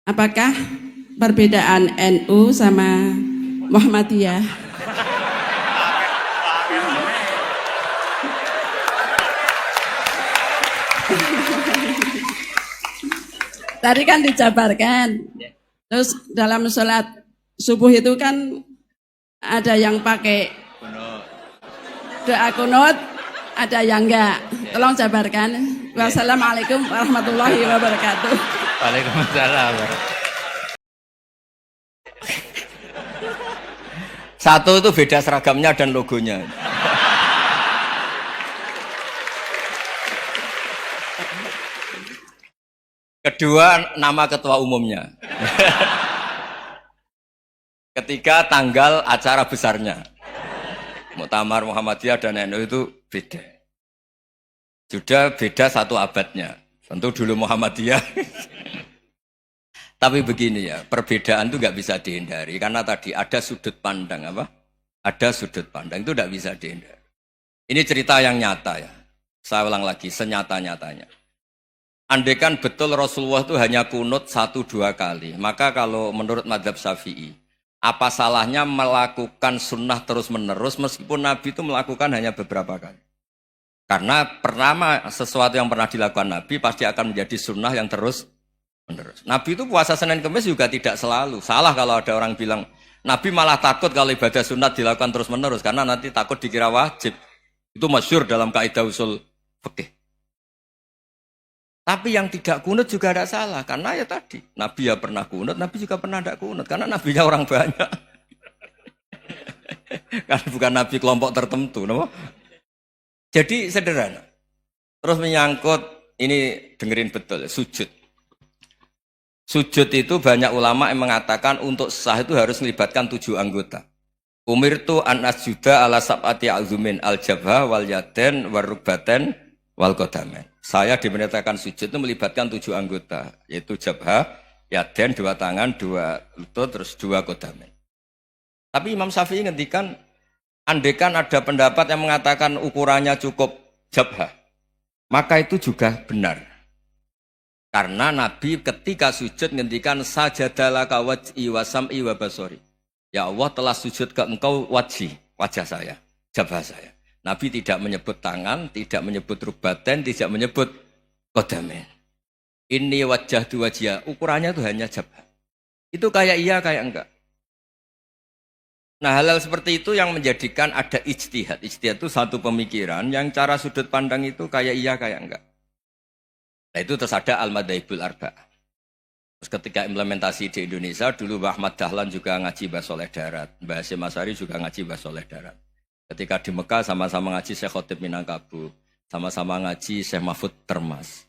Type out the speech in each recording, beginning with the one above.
Apakah perbedaan NU sama Muhammadiyah? Tadi kan dijabarkan. Terus dalam sholat subuh itu kan ada yang pakai doa kunut, ada yang enggak. Tolong jabarkan. Wassalamualaikum warahmatullahi wabarakatuh. Waalaikumsalam. Satu itu beda seragamnya dan logonya. Kedua, nama ketua umumnya. Ketiga, tanggal acara besarnya. Muktamar Muhammadiyah dan NU itu beda. Sudah beda satu abadnya. Tentu dulu Muhammadiyah. Tapi begini ya, perbedaan itu nggak bisa dihindari. Karena tadi ada sudut pandang apa? Ada sudut pandang, itu nggak bisa dihindari. Ini cerita yang nyata ya. Saya ulang lagi, senyata-nyatanya. Andaikan betul Rasulullah itu hanya kunut 1-2 kali, maka kalau menurut mazhab Syafi'i, apa salahnya melakukan sunnah terus-menerus meskipun Nabi itu melakukan hanya beberapa kali? Karena pertama sesuatu yang pernah dilakukan Nabi pasti akan menjadi sunnah yang terus-menerus. Nabi itu puasa Senin Kemis juga tidak selalu. Salah kalau ada orang bilang, Nabi malah takut kalau ibadah sunat dilakukan terus-menerus, karena nanti takut dikira wajib. Itu masyhur dalam kaidah usul fikih. Tapi yang tidak kunut juga tidak salah, karena ya tadi Nabi ya pernah kunut, Nabi juga pernah tidak kunut, karena nabinya orang banyak. Karena bukan nabi kelompok tertentu, no? Jadi sederhana. Terus menyangkut ini, dengerin betul, sujud. Sujud itu banyak ulama yang mengatakan untuk sah itu harus melibatkan 7 anggota. Umirtu an asjuda ala sab'ati azumin al-jabha wal yaden wal rukbaten wal qadamen. Saya diperintahkan sujud itu melibatkan 7 anggota, yaitu jabha, yaden 2 tangan, 2 lutut, terus 2 qadamen. Tapi Imam Syafi'i ngendikan, andaikan ada pendapat yang mengatakan ukurannya cukup jabha, maka itu juga benar. Karena Nabi ketika sujud ngendikan sajadalaka waj'i wa sam'i wa basori. Ya Allah telah sujud ke engkau wajah saya, jabha saya. Nabi tidak menyebut tangan, tidak menyebut rukbaten, tidak menyebut qadamen. Ini wajah tu wajah, ukurannya itu hanya jabha. Itu kayak iya, kayak enggak. Nah, hal-hal seperti itu yang menjadikan ada ijtihad. Ijtihad itu satu pemikiran yang cara sudut pandang itu kayak iya, kayak enggak. Nah, itu terus ada al-madhaibul arba'ah. Terus ketika implementasi di Indonesia, dulu Mbah Ahmad Dahlan juga ngaji Mbah Soleh Darat. Mbah Hasyim Asy'ari juga ngaji Mbah Soleh Darat. Ketika di Mekah sama-sama ngaji Syekh Khotib Minangkabau, sama-sama ngaji Syekh Mahfud Termas.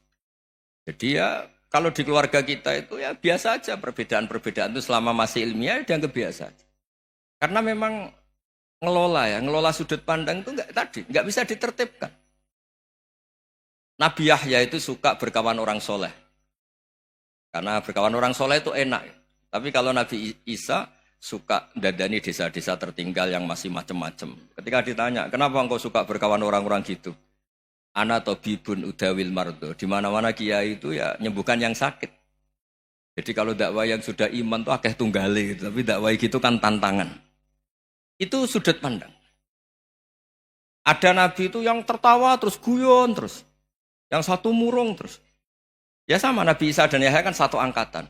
Jadi ya kalau di keluarga kita itu ya biasa aja, perbedaan-perbedaan itu selama masih ilmiah dianggap biasa aja. Karena memang ngelola sudut pandang itu nggak bisa ditertibkan. Nabi Yahya itu suka berkawan orang soleh. Karena berkawan orang soleh itu enak. Tapi kalau Nabi Isa suka dadani desa-desa tertinggal yang masih macam-macam. Ketika ditanya, kenapa engkau suka berkawan orang-orang gitu? Ana tabibun udawil mardo. Di mana-mana kiai itu ya nyembuhkan yang sakit. Jadi kalau dakwah yang sudah iman tuh akeh tunggale gitu. Tapi dakwah gitu kan tantangan. Itu sudut pandang. Ada nabi itu yang tertawa terus guyon terus. Yang satu murung terus. Ya sama Nabi Isa dan Yahya kan satu angkatan.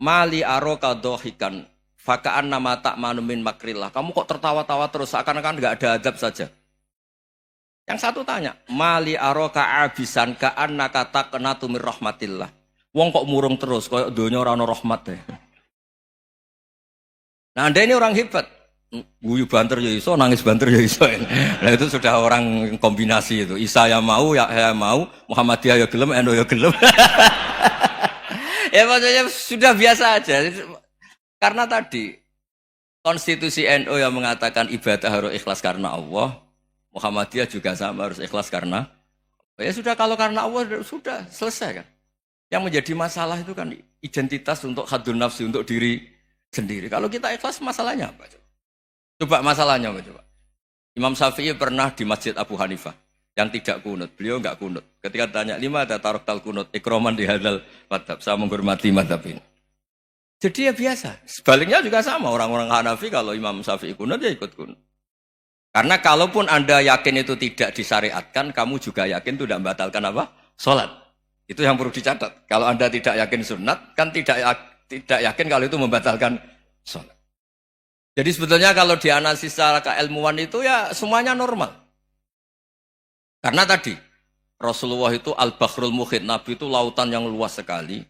Mali aroka dohikan. Fakaan nama tak manumin makrillah. Kamu kok tertawa-tawa terus, seakan-akan nggak ada adab saja. Yang satu tanya, mali aroka abisan kaan nakata kena tumir rahmatillah. Wong kok murung terus, kok dunia orang rahmat deh. Nah, Anda ini orang hebat. Guyu banter ya iso, nangis banter ya iso. Nah itu sudah orang kombinasi itu. Isa ya mau, ya mau, Muhammadiyah ya gelem, NU ya gelem. Ya maksudnya sudah biasa aja. Karena tadi konstitusi NU yang mengatakan ibadah harus ikhlas karena Allah, Muhammadiyah juga sama harus ikhlas karena ya sudah, kalau karena Allah sudah selesai kan. Yang menjadi masalah itu kan identitas untuk hadun nafsi, untuk diri sendiri. Kalau kita ikhlas masalahnya apa? Coba masalahnya apa coba? Imam Syafi'i pernah di Masjid Abu Hanifah yang tidak kunut. Beliau enggak kunut. Ketika ditanya, 5 ada tarok tal kunut, ikroman di hadal madhab. Saya menghormati madhab ini. Jadi ya biasa. Sebaliknya juga sama. Orang-orang Hanafi kalau Imam Syafi'i kunut ya ikut kunut. Karena kalaupun Anda yakin itu tidak disyariatkan, kamu juga yakin itu tidak membatalkan apa? Sholat. Itu yang perlu dicatat. Kalau Anda tidak yakin sunat, kan tidak yakin kalau itu membatalkan sholat. Jadi sebetulnya kalau dianalisis secara keilmuan itu ya semuanya normal. Karena tadi, Rasulullah itu al-Bahrul Muhit, Nabi itu lautan yang luas sekali.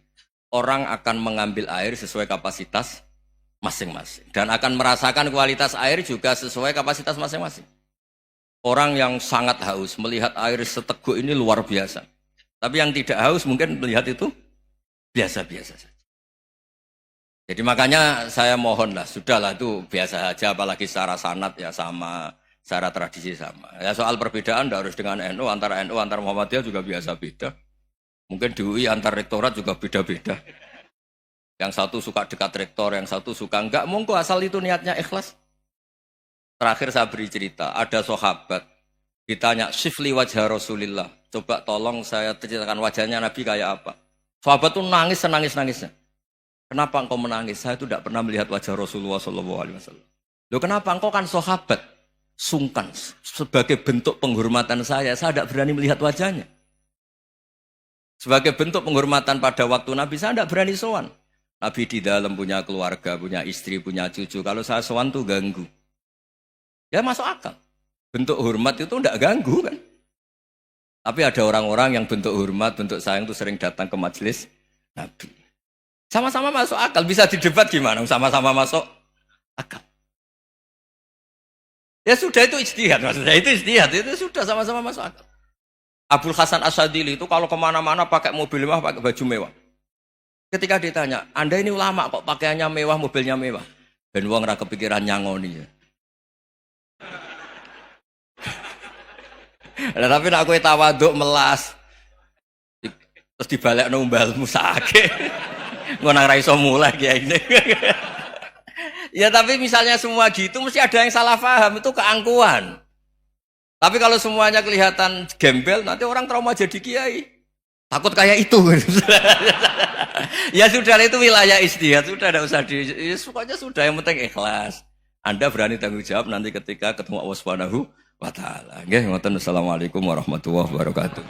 Orang akan mengambil air sesuai kapasitas masing-masing. Dan akan merasakan kualitas air juga sesuai kapasitas masing-masing. Orang yang sangat haus melihat air seteguk ini luar biasa. Tapi yang tidak haus mungkin melihat itu biasa-biasa saja. Jadi makanya saya mohonlah, sudahlah itu biasa saja, apalagi secara sanad ya sama, secara tradisi sama. Ya soal perbedaan tidak harus dengan NU, antara Muhammadiyah juga biasa beda. Mungkin di UI antar rektorat juga beda-beda. Yang satu suka dekat rektor, yang satu suka enggak. Monggo asal itu niatnya ikhlas. Terakhir saya beri cerita, ada sahabat ditanya, "Sifli wajah Rasulillah." Coba tolong saya ceritakan wajahnya Nabi kayak apa. Sahabat tuh nangis senangis-nangisnya. Kenapa engkau menangis? Saya itu tidak pernah melihat wajah Rasulullah SAW. Loh kenapa? Engkau kan sahabat. Sungkan. Sebagai bentuk penghormatan saya tidak berani melihat wajahnya. Sebagai bentuk penghormatan pada waktu Nabi, saya tidak berani sowan. Nabi di dalam punya keluarga, punya istri, punya cucu. Kalau saya sowan tuh ganggu. Ya masuk akal. Bentuk hormat itu tidak ganggu kan. Tapi ada orang-orang yang bentuk hormat, bentuk sayang itu sering datang ke majelis Nabi. Sama-sama masuk akal. Bisa didebat gimana? Sama-sama masuk akal. Ya sudah itu ijtihad maksudnya. Itu ijtihad. Itu sudah sama-sama masuk akal. Abul Hasan Asyadili itu kalau kemana-mana pakai mobil mewah, pakai baju mewah. Ketika ditanya, Anda ini ulama kok pakaiannya mewah, mobilnya mewah. Ben wong ra kepikiran nyangoni ya. Nah, tapi nek kowe tawaduk melas terus dibalekno umbalmu sakit. Ngono ra iso mulai kiai ini. Ya tapi misalnya semua gitu mesti ada yang salah paham, itu keangkuhan. Tapi kalau semuanya kelihatan gembel, nanti orang trauma jadi kiai. Takut kayak itu. Ya sudah, itu wilayah ijtihad, sudah tidak usah pokoknya sudah, yang penting ikhlas. Anda berani tanggung jawab nanti ketika ketemu Allah Subhanahu wa taala. Nggih, ngoten. Assalamualaikum warahmatullahi wabarakatuh.